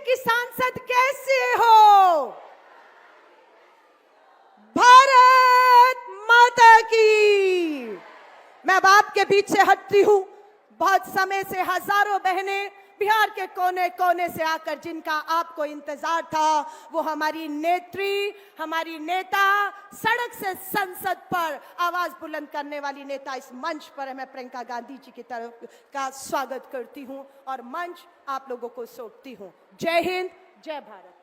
की सांसद कैसे हो? भारत माता की। मैं अब आपके बीच से हटती हूं। बहुत समय से हजारों बहनें बिहार के कोने कोने से आकर, जिनका आपको इंतजार था, वो हमारी नेत्री, हमारी नेता, सड़क से संसद पर आवाज बुलंद करने वाली नेता, इस मंच पर मैं प्रियंका गांधी जी की तरफ का स्वागत करती हूं और मंच आप लोगों को सौंपती हूं। जय हिंद, जय भारत।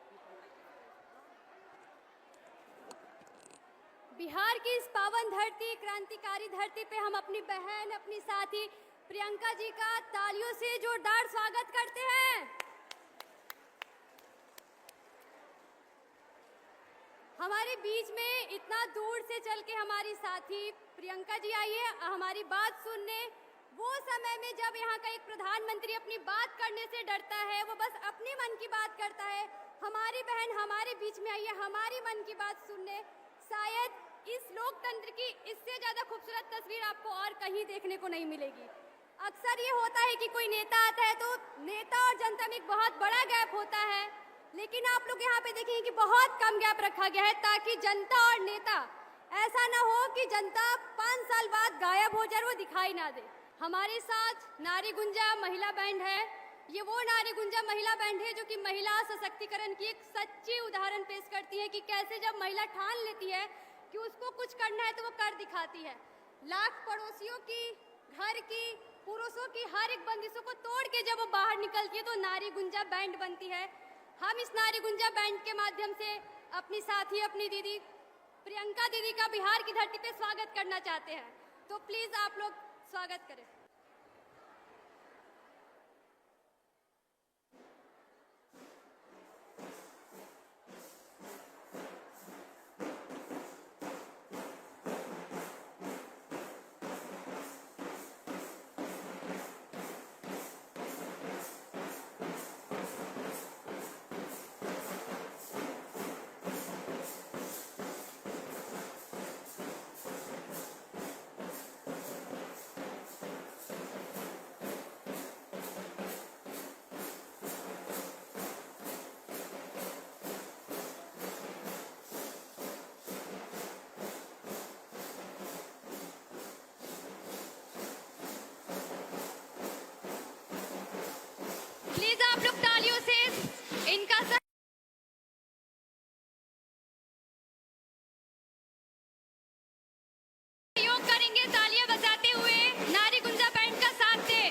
बिहार की इस पावन धरती, क्रांतिकारी धरती पे हम अपनी बहन, अपनी साथी प्रियंका जी का तालियों से जोरदार स्वागत करते हैं। हमारे बीच में इतना दूर से चल के हमारी साथी प्रियंका जी आई है हमारी बात सुनने। वो समय में जब यहाँ का एक प्रधानमंत्री अपनी बात करने से डरता है, वो बस अपने मन की बात करता है, हमारी बहन हमारे बीच में आई है हमारी मन की बात सुनने। शायद इस लोकतंत्र की इससे ज्यादा खूबसूरत तस्वीर आपको और कहीं देखने को नहीं मिलेगी। अक्सर ये होता है कि कोई नेता आता है तो नेता और जनता में एक बहुत बड़ा गैप होता है, लेकिन आप लोग यहाँ पे देखेंगे कि बहुत कम गैप रखा गया है ताकि जनता और नेता, ऐसा ना हो कि जनता 5 साल बाद गायब हो जाए, वो दिखाई ना दे। हमारे साथ नारी गुंजा महिला बैंड है। ये वो नारी गुंजा महिला बैंड है जो कि महिला सशक्तिकरण की एक सच्ची उदाहरण पेश करती है कि कैसे जब महिला ठान लेती है कि उसको कुछ करना है तो वो कर दिखाती है। लाख पड़ोसियों की, घर की, पुरुषों की हर एक बंदिशों को तोड़ के जब वो बाहर निकलती है तो नारी गुंजा बैंड बनती है। हम इस नारी गुंजा बैंड के माध्यम से अपनी साथी, अपनी दीदी प्रियंका दीदी का बिहार की धरती पे स्वागत करना चाहते हैं, तो प्लीज आप लोग स्वागत करें। प्लीज आप लोग तालियों से इनका सहयोग करेंगे, तालियां बजाते हुए नारी गुंजा बैंड का साथ दे।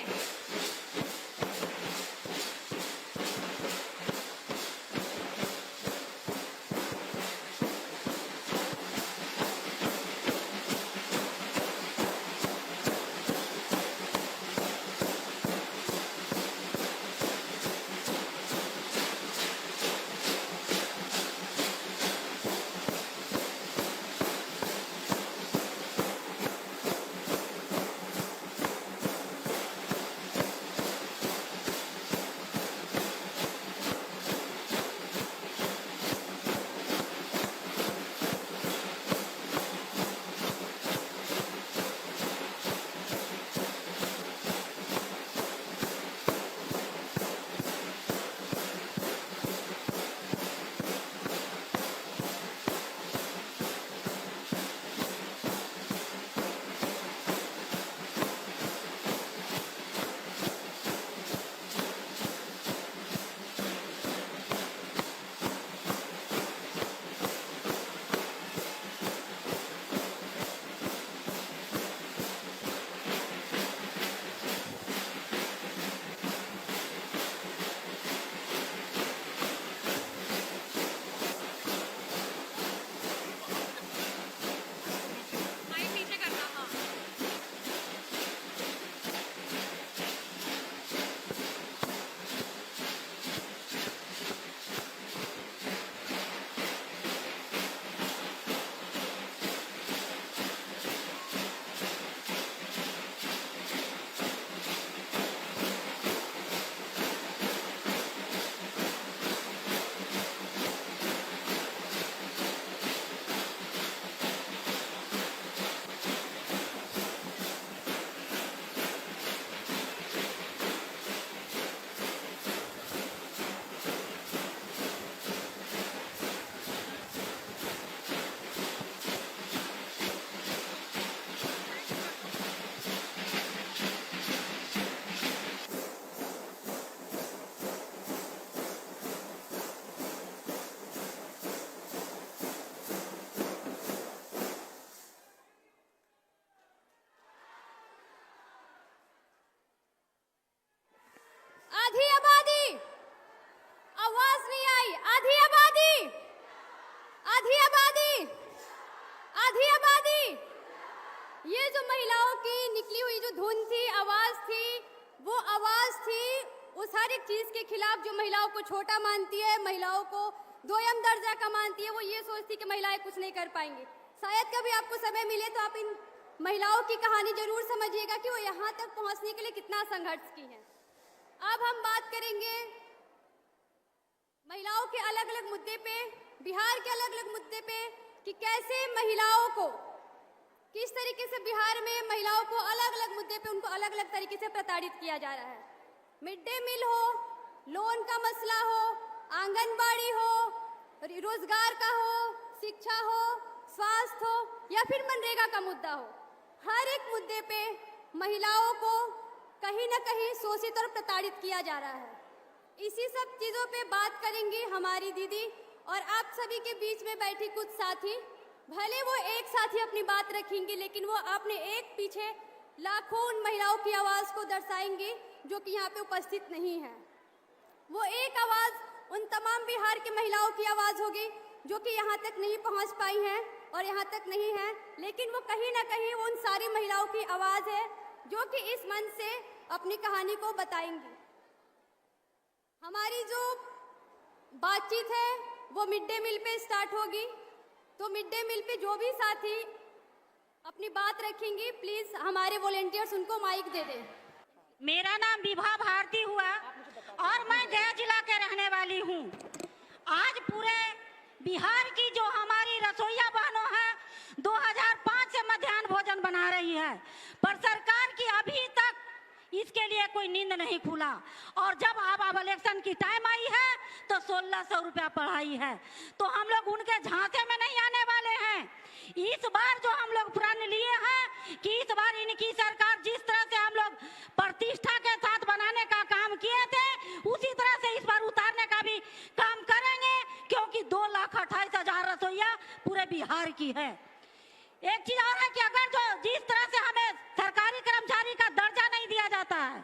वो आवाज थी उस हर एक चीज के खिलाफ जो महिलाओं को छोटा मानती है, महिलाओं को दोयम दर्जा का मानती है। वो ये सोचती कि महिलाएं कुछ नहीं कर पाएंगी। शायद कभी आपको समय मिले तो आप इन महिलाओं की कहानी जरूर समझिएगा कि वो यहाँ तक पहुँचने के लिए कितना संघर्ष की हैं। अब हम बात करेंगे महिलाओं के अलग अलग मुद्दे पे, बिहार के अलग अलग मुद्दे पे, कि कैसे महिलाओं को, किस तरीके से बिहार में महिलाओं को अलग अलग मुद्दे पे उनको अलग अलग तरीके से प्रताड़ित किया जा रहा है। मिड डे मील हो, लोन का मसला हो, आंगनबाड़ी हो, रोजगार का हो, शिक्षा हो, स्वास्थ्य हो या फिर मनरेगा का मुद्दा हो, हर एक मुद्दे पे महिलाओं को कहीं ना कहीं शोषित और प्रताड़ित किया जा रहा है। इसी सब चीज़ों पे बात करेंगी हमारी दीदी और आप सभी के बीच में बैठी कुछ साथी। भले वो एक साथी अपनी बात रखेंगी, लेकिन वो अपने एक पीछे लाखों उन महिलाओं की आवाज़ को दर्शाएंगी जो कि यहाँ पे उपस्थित नहीं है। वो एक आवाज़ उन तमाम बिहार की महिलाओं की आवाज़ होगी जो कि यहाँ तक नहीं पहुँच पाई हैं और यहाँ तक नहीं है, लेकिन वो कहीं ना कहीं उन सारी महिलाओं की आवाज़ है जो कि इस मंच से अपनी कहानी को बताएंगी। हमारी जो बातचीत है वो मिड डे मील पे स्टार्ट होगी, तो मिड डे मील पे जो भी साथी अपनी बात रखेंगी प्लीज हमारे वॉलेंटियर्स उनको माइक दे दें। मेरा नाम विभा भारती हुआ और मैं गया जिला के रहने वाली हूँ। आज पूरे बिहार की जो हमारी रसोइया बहनों हैं 2005 से मध्याह्न भोजन बना रही है, पर सरकार की अभी तक इसके लिए कोई नींद नहीं खुला। और जब अब इलेक्शन की टाइम आई है तो 1600 रुपया बढ़ाई है, तो हम लोग उनके झांसे में नहीं आने वाले हैं। इस बार जो हम लोग प्रण लिए हैं कि इस बार इनकी सरकार जिस तरह से हम लोग प्रतिष्ठा के साथ बनाने का काम किए थे उसी तरह से इस बार उतारने का भी काम करेंगे, क्योंकि 2,28,000 रसोइया पूरे बिहार की है। एक चीज और है कि अगर जो जिस तरह से हमें सरकारी कर्मचारी का दर्जा नहीं दिया जाता है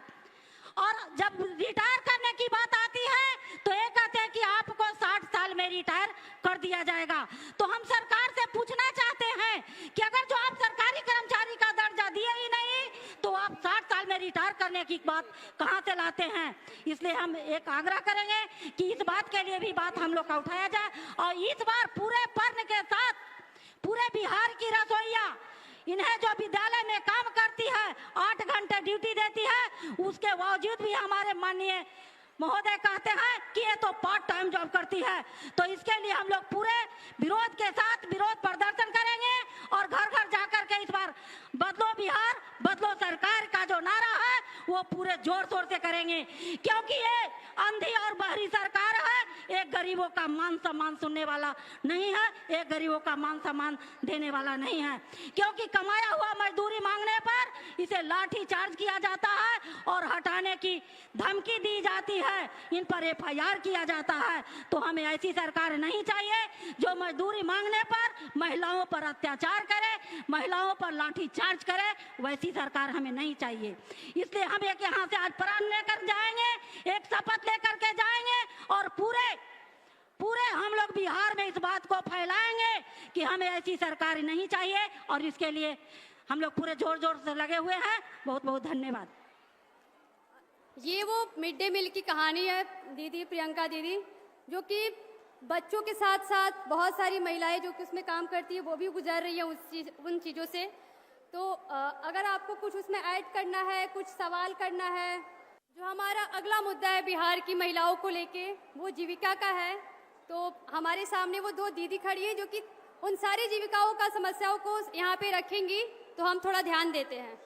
और जब रिटायर करने की बात आती है तो ये कहते हैं कि आपको 60 साल में रिटायर कर दिया जाएगा। तो हम सरकार से पूछना चाहते हैं कि अगर जो आप सरकारी कर्मचारी का दर्जा दिए ही नहीं तो आप 60 साल में रिटायर करने की बात कहां से लाते हैं। इसलिए हम एक आग्रह करेंगे कि इस बात के लिए भी बात हम लोग का उठाया जाए और इस बार पूरे पर्ण के साथ पूरे बिहार की रसोइया इन्हें जो विद्यालय में काम करती है 8 घंटे ड्यूटी देती है, उसके बावजूद भी हमारे माननीय महोदय कहते हैं कि ये तो पार्ट टाइम जॉब करती है। तो इसके लिए हम लोग पूरे विरोध के साथ विरोध प्रदर्शन करेंगे और घर घर जाकर के इस बार बदलो बिहार बदलो सरकार का जो नारा है वो पूरे जोर शोर से करेंगे, क्योंकि ये अंधी और बहरी सरकार है। एक गरीबों का मान सम्मान सुनने वाला नहीं है, एक गरीबों का मान सम्मान देने वाला नहीं है, क्योंकि कमाया हुआ मजदूरी मांगने पर इसे लाठी चार्ज किया जाता है और हटाने की धमकी दी जाती है, इन पर FIR किया जाता है। तो हमें ऐसी सरकार नहीं चाहिए जो मजदूरी मांगने पर महिलाओं पर अत्याचार करे, महिलाओं पर लाठी चार्ज करे, वैसी सरकार हमें नहीं चाहिए। इसलिए हम एक यहाँ से आज प्रण लेकर जाएंगे, एक शपथ लेकर के जाएंगे और पूरे हम लोग बिहार में इस बात को फैलाएंगे कि हमें ऐसी सरकार नहीं चाहिए और इसके लिए हम लोग पूरे जोर जोर से लगे हुए हैं। बहुत बहुत धन्यवाद। ये वो मिड डे मील की कहानी है दीदी प्रियंका दीदी, जो कि बच्चों के साथ साथ बहुत सारी महिलाएं जो कि उसमें काम करती है वो भी गुजर रही हैं उन चीज़ों से। तो अगर आपको कुछ उसमें ऐड करना है, कुछ सवाल करना है, जो हमारा अगला मुद्दा है बिहार की महिलाओं को लेके वो जीविका का है। तो हमारे सामने वो 2 दीदी खड़ी हैं जो कि उन सारी जीविकाओं का समस्याओं को यहाँ पे रखेंगी, तो हम थोड़ा ध्यान देते हैं।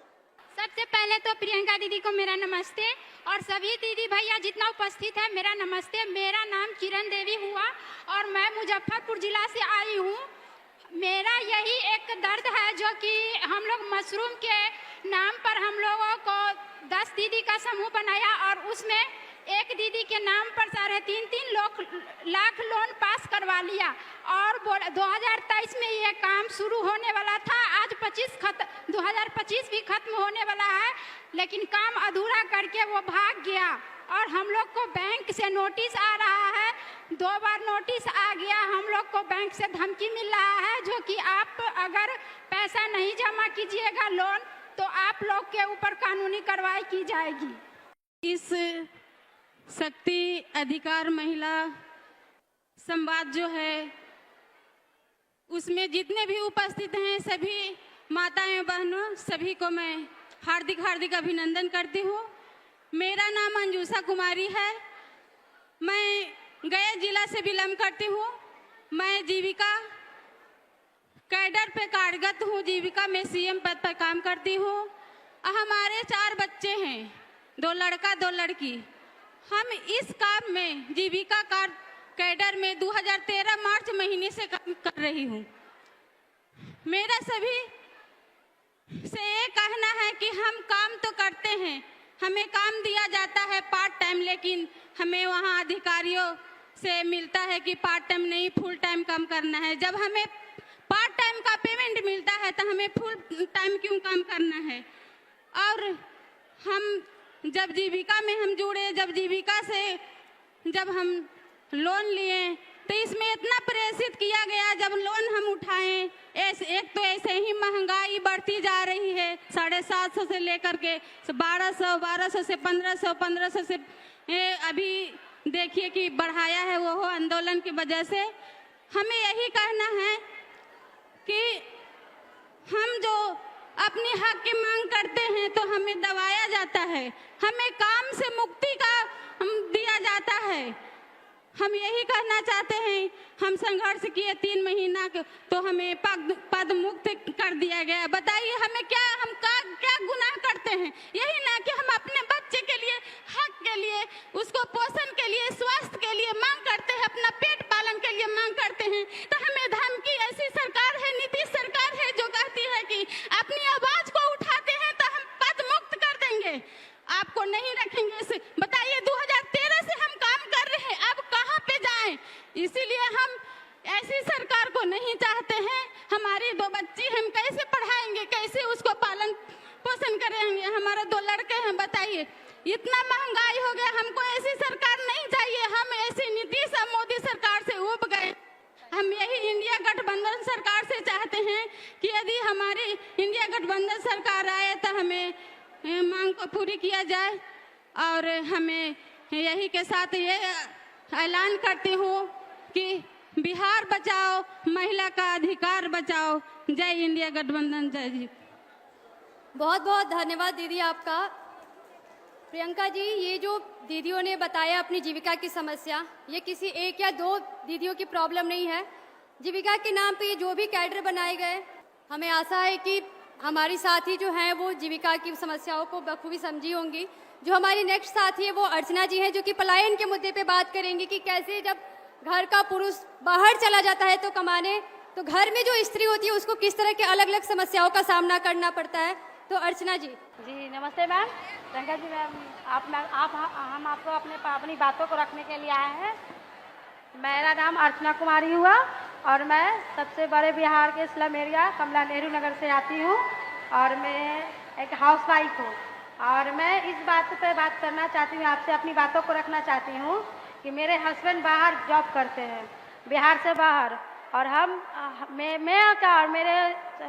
सबसे पहले तो प्रियंका दीदी को मेरा नमस्ते और सभी दीदी भैया जितना उपस्थित है मेरा नमस्ते। मेरा नाम किरण देवी हुआ और मैं मुजफ्फरपुर जिला से आई हूँ। मेरा यही एक दर्द है जो कि हम लोग मशरूम के नाम पर हम लोगों को 10 दीदी का समूह बनाया और उसमें एक दीदी के नाम पर 3.5 लाख लोन पास करवा लिया और 2023 में ये काम शुरू होने वाला था। आज 2025 भी खत्म होने वाला है, लेकिन काम अधूरा करके वो भाग गया और हम लोग को बैंक से नोटिस आ रहा है। 2 बार नोटिस आ गया, हम लोग को बैंक से धमकी मिल रहा है जो कि आप अगर पैसा नहीं जमा कीजिएगा लोन तो आप लोग के ऊपर कानूनी कार्रवाई की जाएगी। इस शक्ति अधिकार महिला संवाद जो है उसमें जितने भी उपस्थित हैं सभी माताएं बहनों सभी को मैं हार्दिक हार्दिक अभिनंदन करती हूँ। मेरा नाम अंजुषा कुमारी है। मैं गया जिला से बिलोंग करती हूँ। मैं जीविका कैडर पे कार्यरत हूँ। जीविका में सीएम पद पर काम करती हूँ। हमारे 4 बच्चे हैं, 2 लड़का 2 लड़की। हम इस काम में जीविका कैडर में 2013 मार्च महीने से काम कर रही हूँ। मेरा सभी से ये कहना है कि हम काम तो करते हैं, हमें काम दिया जाता है पार्ट टाइम, लेकिन हमें वहाँ अधिकारियों से मिलता है कि पार्ट टाइम नहीं फुल टाइम काम करना है। जब हमें पार्ट टाइम का पेमेंट मिलता है तो हमें फुल टाइम क्यों काम करना है। और हम जब जीविका में हम जुड़े, जब जीविका से जब हम लोन लिए तो इसमें इतना प्रेरित किया गया। जब लोन हम उठाएं, एक तो ऐसे ही महंगाई बढ़ती जा रही है, 750 से लेकर के 1200 से 1500 से अभी देखिए कि बढ़ाया है वो आंदोलन की वजह से। हमें यही कहना है कि हम जो अपने हक की मांग करते हैं तो हमें दबाया जाता है, हमें काम से मुक्ति का दिया जाता है। हम यही कहना चाहते हैं, हम संघर्ष किए 3 महीना तो हमें पद मुक्त कर दिया गया। बताइए हमें हम क्या गुनाह करते हैं? यही ना कि हम अपने बच्चे के लिए, हक के लिए, उसको पोषण के लिए, स्वास्थ्य के लिए मांग करते हैं, अपना पेट पालन के लिए मांग करते हैं। तो हमें धमकी, ऐसी सरकार है, नीतीश सरकार है जो कहती है कि अपनी आवाज को उठाते हैं तो हम पद मुक्त कर देंगे, आपको नहीं रखेंगे। बताइए 2013 से हम काम कर रहे हैं, अब कहाँ पे जाएं? इसीलिए हम ऐसी सरकार को नहीं चाहते हैं। हमारी 2 बच्ची हम कैसे पढ़ाएंगे, कैसे उसको पालन पोषण करेंगे? हमारे 2 लड़के हैं। बताइए इतना महंगाई हो गया, हमको ऐसी सरकार नहीं चाहिए। हम ऐसी नीतीश और मोदी सरकार से उब गए। हम यही इंडिया गठबंधन सरकार से चाहते हैं कि यदि हमारी इंडिया गठबंधन सरकार आए तो हमें मांग को पूरी किया जाए। और हमें यही के साथ ये ऐलान करती हूँ कि बिहार बचाओ, महिला का अधिकार बचाओ। जय इंडिया गठबंधन, जय जी। बहुत बहुत धन्यवाद दीदी आपका। प्रियंका जी, ये जो दीदियों ने बताया अपनी जीविका की समस्या, ये किसी 1 या 2 दीदियों की प्रॉब्लम नहीं है। जीविका के नाम पे जो भी कैडर बनाए गए, हमें आशा है कि हमारी साथी जो हैं वो जीविका की समस्याओं को बखूबी समझी होंगी। जो हमारी नेक्स्ट साथी है वो अर्चना जी हैं, जो कि पलायन के मुद्दे पे बात करेंगी कि कैसे जब घर का पुरुष बाहर चला जाता है तो कमाने, तो घर में जो स्त्री होती है उसको किस तरह के अलग अलग समस्याओं का सामना करना पड़ता है। तो अर्चना जी। जी नमस्ते मैम। प्रियंका जी मैम, हम आपको अपनी बातों को रखने के लिए आए हैं। मेरा नाम अर्चना कुमारी हुआ और मैं सबसे बड़े बिहार के स्लम एरिया कमला नेहरू नगर से आती हूँ और मैं एक हाउस वाइफ हूँ। और मैं इस बात पे बात करना चाहती हूँ, आपसे अपनी बातों को रखना चाहती हूँ कि मेरे हस्बैंड बाहर जॉब करते हैं, बिहार से बाहर, और मैं क्या और मेरे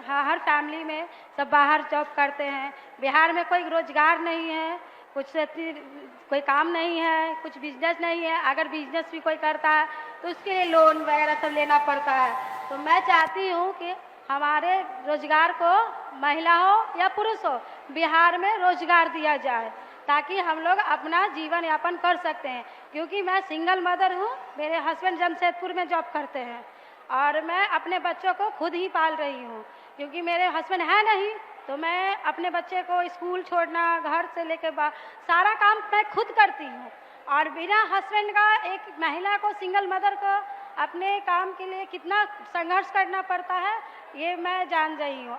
हर फैमिली में सब बाहर जॉब करते हैं। बिहार में कोई रोजगार नहीं है, कोई काम नहीं है, कुछ बिजनेस नहीं है। अगर बिजनेस भी कोई करता है तो उसके लिए लोन वगैरह सब लेना पड़ता है। तो मैं चाहती हूँ कि हमारे रोजगार को, महिला हो या पुरुष हो, बिहार में रोजगार दिया जाए ताकि हम लोग अपना जीवन यापन कर सकते हैं। क्योंकि मैं सिंगल मदर हूँ, मेरे हस्बैंड जमशेदपुर में जॉब करते हैं और मैं अपने बच्चों को खुद ही पाल रही हूँ क्योंकि मेरे हस्बैंड है नहीं। तो मैं अपने बच्चे को स्कूल छोड़ना, घर से लेके सारा काम मैं खुद करती हूँ। और बिना हस्बैंड का एक महिला को, सिंगल मदर को अपने काम के लिए कितना संघर्ष करना पड़ता है ये मैं जान रही हूँ।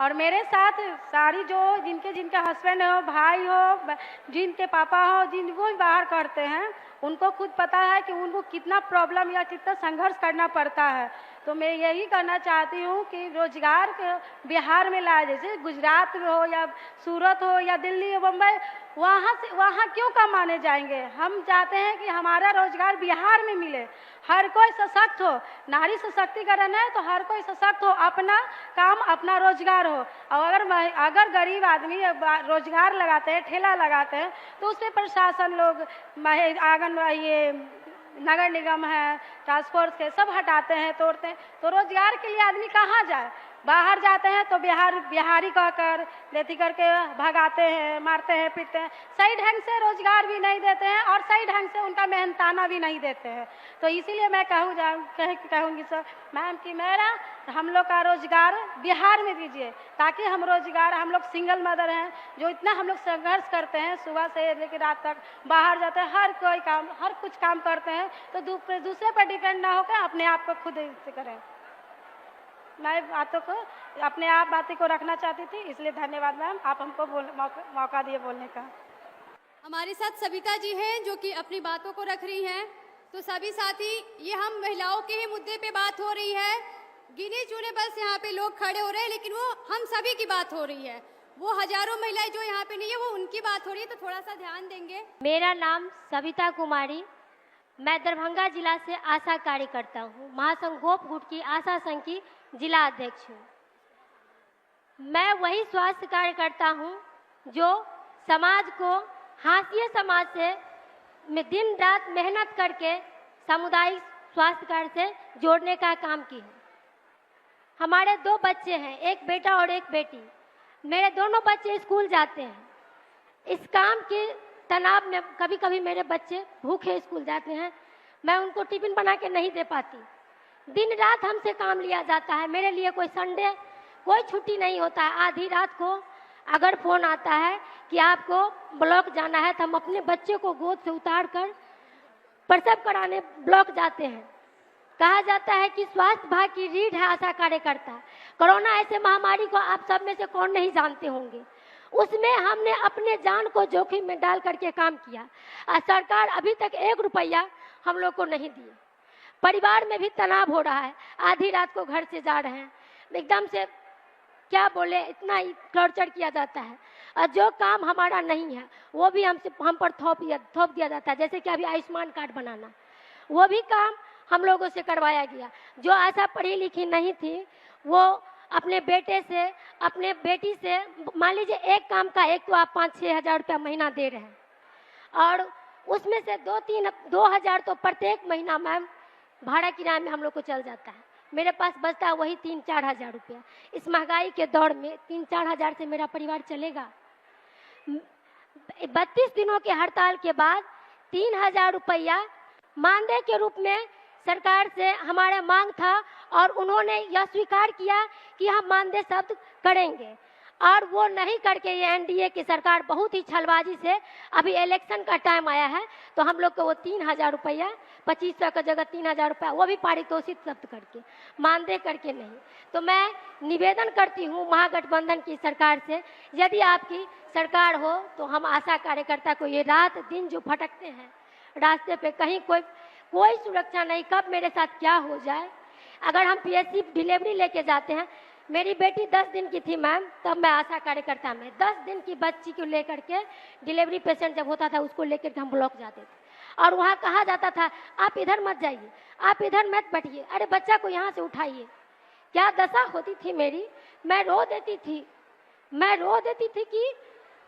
और मेरे साथ सारी जो जिनके हस्बैंड हो, भाई हो, जिनके पापा हो, जिनको भी बाहर करते हैं, उनको खुद पता है कि उनको कितना प्रॉब्लम या कितना संघर्ष करना पड़ता है। तो मैं यही करना चाहती हूँ कि रोजगार बिहार में लाए, जैसे गुजरात में हो या सूरत हो या दिल्ली हो बम्बई, वहाँ क्यों कमाने जाएंगे। हम चाहते हैं कि हमारा रोजगार बिहार में मिले, हर कोई सशक्त हो। नारी सशक्तिकरण है तो हर कोई सशक्त हो, अपना काम अपना रोजगार हो। और अगर गरीब आदमी रोजगार लगाते हैं, ठेला लगाते हैं, तो उससे प्रशासन लोग आंगन ये नगर निगम है, टास्क फोर्स के सब हटाते हैं, तोड़ते हैं। तो रोजगार के लिए आदमी कहाँ जाए, बाहर जाते हैं तो बिहारी कहकर लेती करके भगाते हैं, मारते हैं, पीटते हैं। सही ढंग से रोजगार भी नहीं देते हैं और सही ढंग से उनका मेहनताना भी नहीं देते हैं। तो इसीलिए मैं कहूँगी सर मैम कि मेरा हम लोग का रोजगार बिहार में दीजिए, ताकि हम लोग सिंगल मदर हैं, जो इतना हम लोग संघर्ष करते हैं, सुबह से लेकर रात तक बाहर जाते हैं, हर कुछ काम करते हैं, तो दूसरे पर डिपेंड ना होकर अपने आप को खुद से करें। मैं बातें को रखना चाहती थी, इसलिए धन्यवाद मैम, आप हमको मौका दिए बोलने का। हमारे साथ सविता जी हैं जो कि अपनी बातों को रख रही हैं। तो सभी साथी, ये हम महिलाओं के ही मुद्दे पे बात हो रही है, गिने चुने बस यहाँ पे लोग खड़े हो रहे हैं, लेकिन वो हम सभी की बात हो रही है। वो हजारों महिलाएं जो यहाँ पे नहीं है, वो उनकी बात हो रही है, तो थोड़ा सा ध्यान देंगे। मेरा नाम सविता कुमारी, मैं दरभंगा जिला से आशा कार्यकर्ता हूँ, महासंघ गोप गुट की आशा संघ की जिला अध्यक्ष हूँ। मैं वही स्वास्थ्य कार्यकर्ता हूँ जो समाज को हाशिए समाज से दिन रात मेहनत करके सामुदायिक स्वास्थ्य कार्य से जोड़ने का काम की है। हमारे 2 बच्चे हैं, एक बेटा और एक बेटी। मेरे दोनों बच्चे स्कूल जाते हैं। इस काम के तनाव में कभी कभी मेरे बच्चे भूखे स्कूल जाते हैं, मैं उनको टिफिन बना के नहीं दे पाती। दिन रात हमसे काम लिया जाता है। मेरे लिए कोई संडे कोई छुट्टी नहीं होता है। आधी रात को अगर फ़ोन आता है कि आपको ब्लॉक जाना है, तो हम अपने बच्चे को गोद से उतार कर प्रसव कराने ब्लॉक जाते हैं। कहा जाता है कि स्वास्थ्य विभाग की रीढ़ है आशा कार्यकर्ता। कोरोना ऐसे महामारी को आप सब में से कौन नहीं जानते होंगे, उसमें हमने अपने जान को जोखिम में डाल करके काम किया। सरकार अभी तक 1 रुपया हम लोग को नहीं दिए। परिवार में भी तनाव हो रहा है, आधी रात को घर से जा रहे हैं, एकदम से क्या बोले, इतना ही टॉर्चर किया जाता है। और जो काम हमारा नहीं है वो भी हम पर थोप दिया जाता है। जैसे कि अभी आयुष्मान कार्ड बनाना, वो भी काम हम लोगों से करवाया गया। जो आशा पढ़ी लिखी नहीं थी, वो अपने बेटे से, अपने बेटी से, मान लीजिए एक काम का एक तो आप 5-6 हज़ार रुपया महीना दे रहे हैं, और उसमें से 2 हज़ार तो प्रत्येक महीना मैम भाड़ा किराए में हम लोग को चल जाता है। मेरे पास बचता है वही 3-4 हज़ार रुपया। इस महंगाई के दौर में 3-4 हज़ार से मेरा परिवार चलेगा? 32 दिनों के हड़ताल के बाद 3 हज़ार रुपया मानदेय के रूप में सरकार से हमारा मांग था, और उन्होंने यह स्वीकार किया कि हम मानदेय शब्द करेंगे, और वो नहीं करके ये एनडीए की सरकार बहुत ही छलबाजी से, अभी इलेक्शन का टाइम आया है तो हम लोग को वो 3 हज़ार रुपया, 2500 का जगह 3 हज़ार रुपया, वो भी पारितोषिक शब्द करके, मानदेय करके नहीं। तो मैं निवेदन करती हूँ महागठबंधन की सरकार से, यदि आपकी सरकार हो तो हम आशा कार्यकर्ता को ये रात दिन जो भटकते हैं रास्ते पे, कहीं कोई सुरक्षा नहीं, कब मेरे साथ क्या हो जाए। अगर हम पीएससी डिलीवरी लेके जाते हैं, मेरी बेटी 10 दिन की थी मैम, तब मैं आशा कार्यकर्ता में 10 दिन की बच्ची को लेकर के, डिलीवरी पेशेंट जब होता था उसको लेकर के हम ब्लॉक जाते थे, और वहाँ कहा जाता था आप इधर मत जाइए, आप इधर मत बैठिए, अरे बच्चा को यहाँ से उठाइए। क्या दशा होती थी मेरी, मैं रो देती थी कि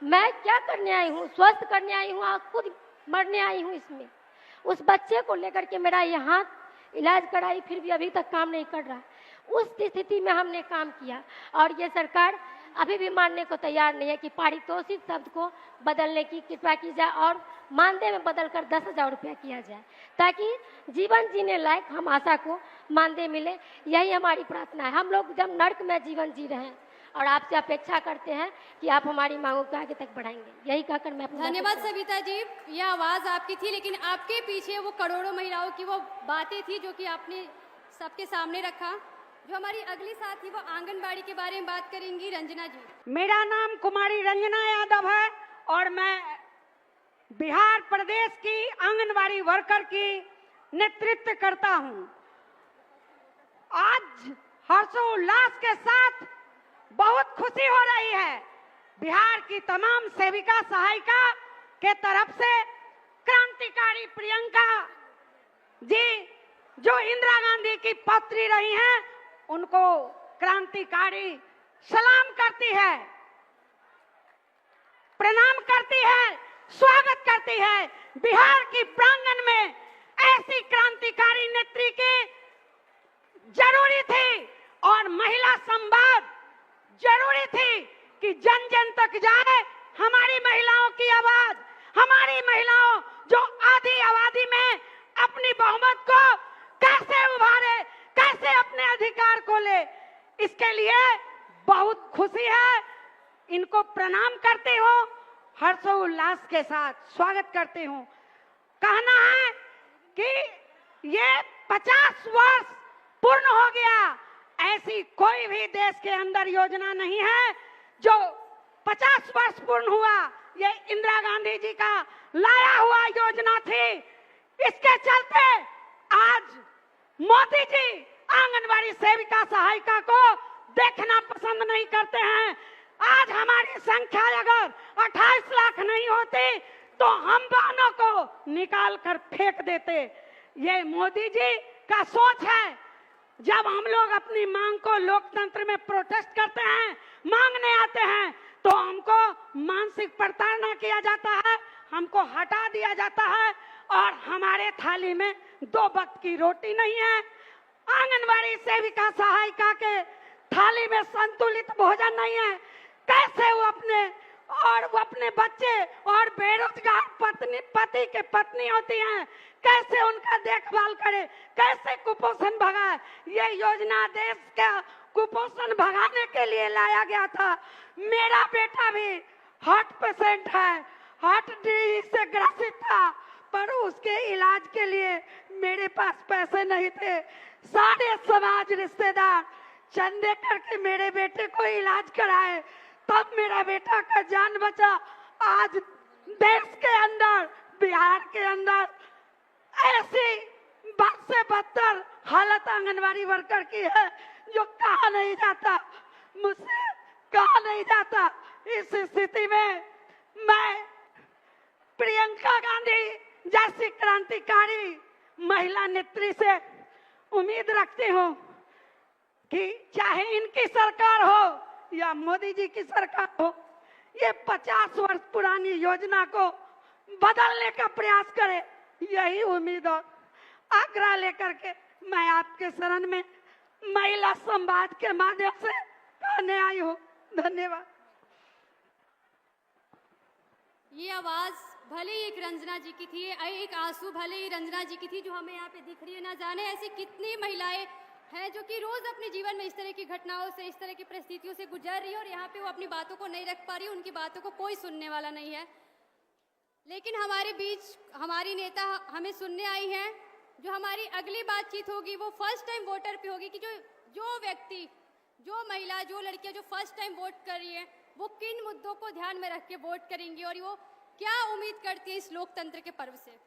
मैं क्या करने आई हूँ, स्वस्थ करने आई हूँ, खुद मरने आई हूँ इसमें। उस बच्चे को लेकर के मेरा यहाँ इलाज कराई, फिर भी अभी तक काम नहीं कर रहा। उस स्थिति में हमने काम किया, और ये सरकार अभी भी मानने को तैयार नहीं है कि पारितोषिक शब्द को बदलने की कृपा की जाए और मानदेय में बदलकर 10 हज़ार रुपया किया जाए, ताकि जीवन जीने लायक हम आशा को मानदेय मिले। यही हमारी प्रार्थना है। हम लोग जब नर्क में जीवन जी रहे हैं, और आपसे अपेक्षा करते हैं कि आप हमारी मांगों को आगे तक बढ़ाएंगे। यही कहकर मैं धन्यवाद सविता जी, यह आवाज़ आपकी थी, लेकिन आपके पीछे वो करोड़ों महिलाओं की वो बातें थी जो कि आपने सबके सामने रखा। जो हमारी अगली साथी वो आंगनबाड़ी के बारे में बात करेंगी, रंजना जी। मेरा नाम कुमारी रंजना यादव है, और मैं बिहार प्रदेश की आंगनबाड़ी वर्कर की नेतृत्व करता हूं। आज हर्षोल्लास के साथ बहुत खुशी हो रही है। बिहार की तमाम सेविका सहायिका के तरफ से क्रांतिकारी प्रियंका जी जो इंदिरा गांधी की पौत्री रही हैं, उनको क्रांतिकारी सलाम करती है, प्रणाम करती है, स्वागत करती है। बिहार की प्रांगण में ऐसी क्रांतिकारी नेत्री की जरूरी थी और महिला संवाद जरूरी थी कि जन जन तक जाए हमारी महिलाओं की आवाज, हमारी महिलाओं जो आधी आबादी में अपनी बहुमत को कैसे उभारे, कैसे अपने अधिकार को ले। इसके लिए बहुत खुशी है। इनको प्रणाम करती हूँ, हर्षोल्लास के साथ स्वागत करती हूँ। कहना है कि ये 50 वर्ष पूर्ण हो गया। ऐसी कोई भी देश के अंदर योजना नहीं है जो 50 वर्ष पूर्ण हुआ। ये इंदिरा गांधी जी का लाया हुआ योजना थी। इसके चलते आज मोदी जी आंगनवाड़ी सेविका सहायिका को देखना पसंद नहीं करते हैं। आज हमारी संख्या अगर 28 लाख नहीं होती तो हम बहनों को निकाल कर फेंक देते। ये मोदी जी का सोच है। जब हम लोग अपनी मांग को लोकतंत्र में प्रोटेस्ट करते हैं, मांगने आते हैं, तो हमको मानसिक प्रताड़ना किया जाता है, हमको हटा दिया जाता है और हमारे थाली में 2 वक्त की रोटी नहीं है। आंगनवाड़ी सेविका सहायिका के थाली में संतुलित भोजन नहीं है। कैसे वो अपने बच्चे और बेरोजगार पति के पत्नी होती हैं, कैसे उनका देखभाल करे, कैसे कुपोषण भगाए। ये योजना देश का कुपोषण भगाने के लिए लाया गया था। मेरा बेटा भी हार्ट पेशेंट है, हार्ट डिजीज से ग्रसित था, पर उसके इलाज के लिए मेरे पास पैसे नहीं थे। सारे समाज रिश्तेदार चंदे करके मेरे बेटे को इलाज कराए, तब मेरा बेटा का जान बचा। आज देश के अंदर, बिहार के अंदर ऐसी बद से बदतर हालत आंगनवाड़ी वर्कर की है जो कहा नहीं जाता, मुझसे कहा नहीं जाता। इस स्थिति में मैं प्रियंका गांधी जैसी क्रांतिकारी महिला नेत्री से उम्मीद रखती हूँ कि चाहे इनकी सरकार हो या मोदी जी की सरकार हो, ये 50 वर्ष पुरानी योजना को बदलने का प्रयास करे। यही उम्मीद और आग्रह लेकर के मैं आपके शरण में महिला संवाद के माध्यम से कहने आई हूँ। धन्यवाद। ये आवाज भले ही एक रंजना जी की थी, एक आंसू भले ही रंजना जी की थी जो हमें यहाँ पे दिख रही है। ना जाने ऐसी कितनी महिलाएं हैं जो कि रोज अपने जीवन में इस तरह की घटनाओं से, इस तरह की परिस्थितियों से गुजर रही है और यहाँ पे वो अपनी बातों को नहीं रख पा रही, उनकी बातों को कोई सुनने वाला नहीं है। लेकिन हमारे बीच हमारी नेता हमें सुनने आई हैं। जो हमारी अगली बातचीत होगी वो फर्स्ट टाइम वोटर पे होगी कि जो व्यक्ति, जो महिला, जो लड़कियां जो फर्स्ट टाइम वोट कर रही हैं वो किन मुद्दों को ध्यान में रख के वोट करेंगी और वो क्या उम्मीद करती है इस लोकतंत्र के पर्व से।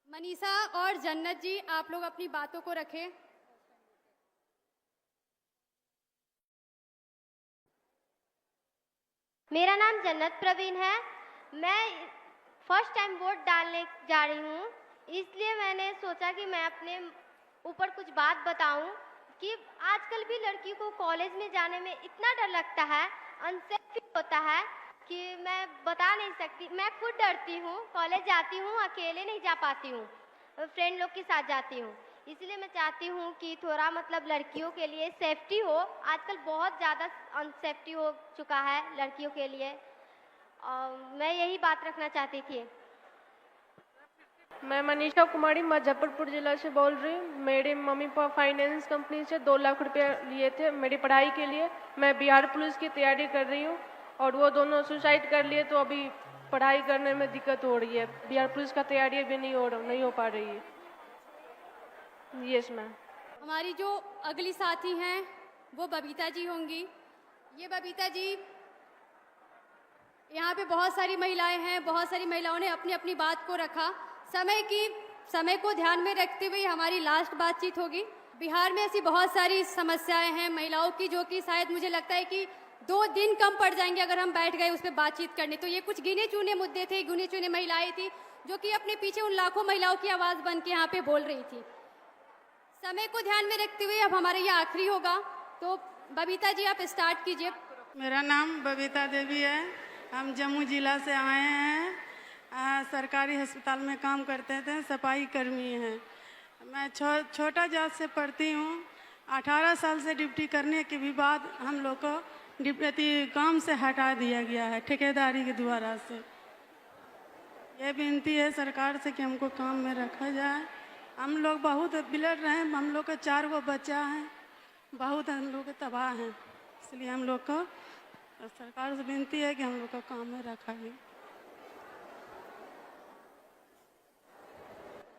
मनीषा और जन्नत जी, आप लोग अपनी बातों को रखें। मेरा नाम जन्नत प्रवीण है। मैं फर्स्ट टाइम वोट डालने जा रही हूँ, इसलिए मैंने सोचा कि मैं अपने ऊपर कुछ बात बताऊं कि आजकल भी लड़की को कॉलेज में जाने में इतना डर लगता है, अनसेफ होता है कि मैं बता नहीं सकती। मैं खुद डरती हूँ, कॉलेज जाती हूँ अकेले नहीं जा पाती हूँ, फ्रेंड लोग के साथ जाती हूँ। इसलिए मैं चाहती हूँ कि थोड़ा मतलब लड़कियों के लिए सेफ्टी हो। आजकल बहुत ज़्यादा अनसेफ्टी हो चुका है लड़कियों के लिए, और मैं यही बात रखना चाहती थी। मैं मनीषा कुमारी मुजफ्फरपुर जिला से बोल रही हूँ। मेरे मम्मी पापा फाइनेंस कंपनी से 2 लाख रुपया लिए थे मेरी पढ़ाई के लिए। मैं बिहार पुलिस की तैयारी कर रही हूँ और वो दोनों सुसाइड कर लिए, तो अभी पढ़ाई करने में दिक्कत हो रही है। बिहार पुलिस का तैयारी अभी नहीं हो पा रही है। Yes ma'am. हमारी जो अगली साथी हैं वो बबीता जी होंगी। ये बबीता जी, यहाँ पे बहुत सारी महिलाएं हैं, बहुत सारी महिलाओं ने अपनी अपनी बात को रखा। समय को ध्यान में रखते हुए हमारी लास्ट बातचीत होगी। बिहार में ऐसी बहुत सारी समस्याएं हैं महिलाओं की, जो कि शायद मुझे लगता है कि 2 दिन कम पड़ जाएंगे अगर हम बैठ गए उस पर बातचीत करने। तो ये कुछ गिने चुने मुद्दे थे, गिने चुने महिलाएं थी जो कि अपने पीछे उन लाखों महिलाओं की आवाज़ बन के यहाँ पे बोल रही थी। समय को ध्यान में रखते हुए अब हमारा ये आखिरी होगा, तो बबीता जी आप स्टार्ट कीजिए। मेरा नाम बबीता देवी है। हम जम्मू जिला से आए हैं। सरकारी अस्पताल में काम करते थे, सफाई कर्मी हैं। मैं छोटा जात से पढ़ती हूँ। 18 साल से ड्यूटी करने के भी बाद हम लोग को ड्यूटी काम से हटा दिया गया है ठेकेदारी के द्वारा से। ये विनती है सरकार से कि हमको काम में रखा जाए। हम लोग बहुत बिलट रहे हैं। हम लोग का 4 गो बच्चा हैं, बहुत हम लोग तबाह हैं। इसलिए हम लोग को सरकार से विनती है कि हम लोग को काम में रखा जाए।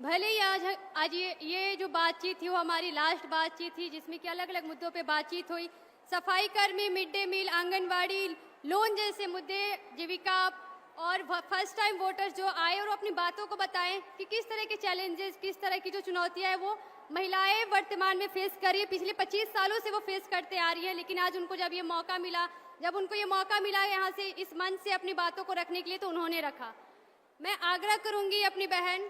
भले ही आज ये जो बातचीत थी वो हमारी लास्ट बातचीत थी, जिसमें कि अलग अलग मुद्दों पे बातचीत हुई। सफाई कर्मी, mid day meal, anganwadi, loan जैसे मुद्दे, जीविका और फर्स्ट टाइम वोटर्स जो आए और अपनी बातों को बताएं कि किस तरह के चैलेंजेस, किस तरह की जो चुनौतियां हैं वो महिलाएं वर्तमान में फेस कर रही है। पिछले 25 सालों से वो फेस करते आ रही है, लेकिन आज उनको जब उनको ये मौका मिला यहाँ से इस मंच से अपनी बातों को रखने के लिए, तो उन्होंने रखा। मैं आग्रह करूंगी अपनी बहन